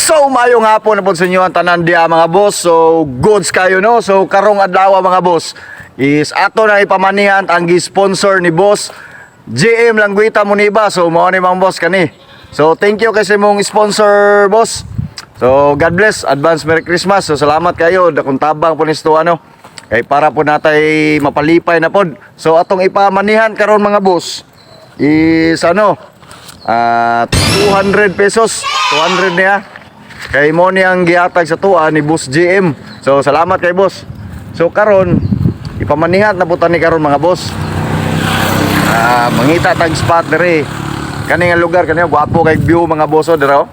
So mayong hapon na po sa inyo ang tanan diya mga boss. So goods kayo no. So karong adlaw mga boss is ato na ipamanihan ang gi-sponsor ni boss JM Languita Muniba. So mao ni mga boss kani. So thank you kasi mong sponsor boss. So God bless, advance Merry Christmas. So salamat kayo dakong tabang po nisto ano. Kay para po natay mapalipay na pod. So atong ipamanihan karon mga boss is ano 200 pesos. 200 niya. Kay mo niyang gihatag sa tuwa ni Boss JM. So salamat kay boss. So karon ipamanihan na butan ni karon mga boss. Mangita tag spot dere. Kani nga lugar kani gwapo kay view mga boss dere.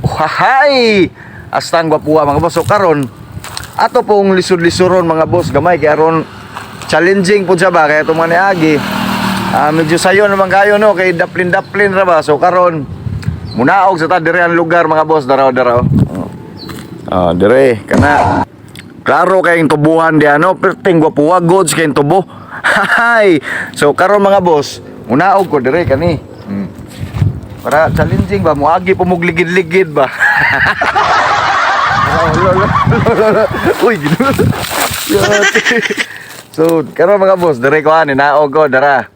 Wahay! Astang gwapo mga boss. So karon ato pong lisod-lisoron mga boss gamay kay aron challenging pud siya ba kay itong mga niagi. Medyo sayo naman kayo no kay daplin ra ba. So karon munaog sa ta dire ang lugar mga boss daraw. Dire kana klaro kayong tubuhan di ano perting gwapuwa goods kayong tubo. Hay. So karon mga boss munaog ko dire kani. Para challenging ba muagi pumugligid-ligid ba. Uy ginulo. So karon mga boss dire ko ani naog ko dara.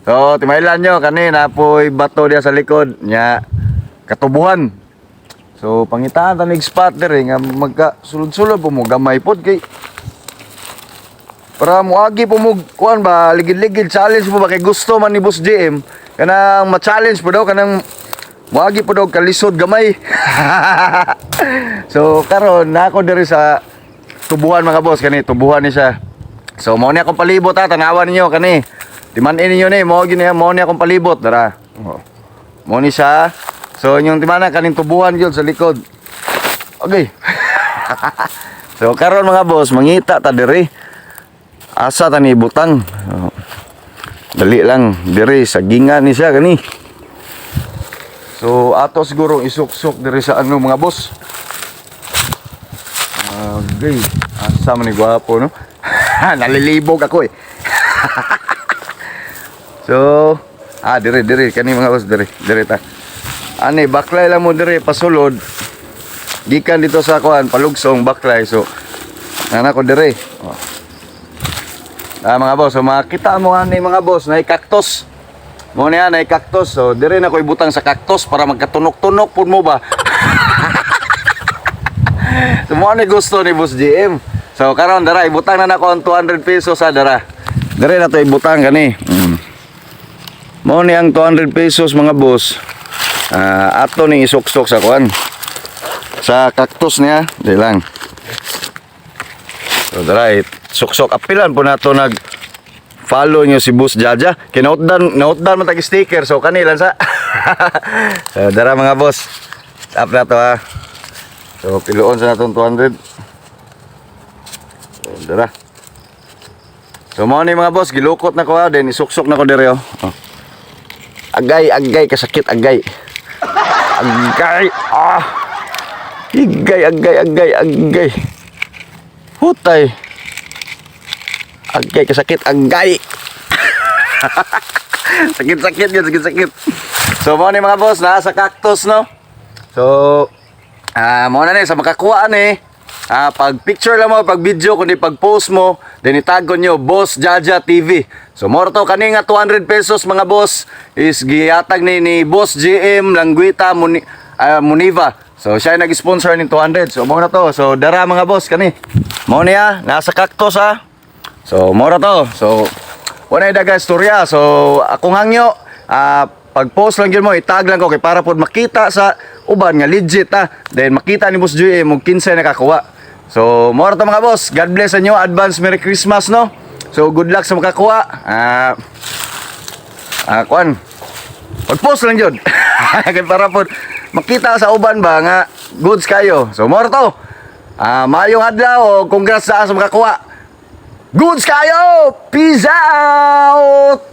So timaylan nyo kani napoy bato dia sa likod nya katubuhan. So pangitaan ta nig spot dire nga magka sulod-sulod po mo gamay pod kay para moagi po mo kuan ba ligid-ligid challenge po ba kay gusto man ni Boss JM kanang ma-challenge po daw kanang moagi po daw kalisod gamay. So karon nako dire sa tubuhan mga boss kani tubuhan ni siya. So mo ni akong palibot ha tanawan ninyo kani. Timanin ninyo ni mo gini mo ni akong palibot dara. Mo ni siya. So inyong timana kaning tubuhan gyud sa likod. Okay. So karon mga boss mangita ta diri. Asa ta ni butang. Dali lang diri sa ginga ni siya kani. So ato siguro isuk-suk diri sa ano mga boss. Okay. Asa man ni gwapo no. Nalilibog ako eh. So diri kani mga boss diri ta. Ani baklay lang mo dire pasulod. Gikan dito sa kuan palugsong baklay. So ana ko dire. Mga boss, so makita mo ani mga boss na cactus. Mo niya na cactus. So dire na ko ibutang sa cactus para magkatunok-tunok pud mo ba. So mo ni gusto ni Boss JM. So karon dara ibutang na nako ang 200 pesos sa dara. Dire na to ibutang kani. Mo ni ang 200 pesos mga boss. Ato ning isok-sok sa kuan sa cactus niya di lang. So right sok-sok apilan po nato nag follow nyo si Boss Jaja kinautdan man tag sticker so kanilan sa. So dara mga boss tap na to ha. So piluon sa natong 200. So dara. So mo ni mga boss gilukot na ko ha then isok-sok na ko dire oh. Agay kasakit agay. Agay. Agay. Hutay. Agay kasakit agay. Sakit. So mo ni mga boss na sa cactus no. So mo na ni sa makakuha ni pag picture lang mo, pag video kundi pag post mo, then itago nyo Boss Jaja TV. So more to kani nga 200 pesos mga boss is gihatag ni Boss JM Languita Muniba. So siya yung nag-sponsor ng 200. So mo na to. So dara mga boss kani. Mo niya nasa cactus ha. So mo na to. So wala daga istorya. So akong hangyo pag post lang yun mo itag lang ko kay para pod makita sa uban nga legit ha. Then makita ni Boss JM og 15 nakakuha. So, more to mga boss. God bless sa inyo. Advance Merry Christmas, no? So, good luck sa makakuha. Kuan. Pag-post lang yun. Para po makita sa uban ba nga goods kayo. So, more to. Mayong adlaw. Congrats sa makakuha. Goods kayo! Peace out!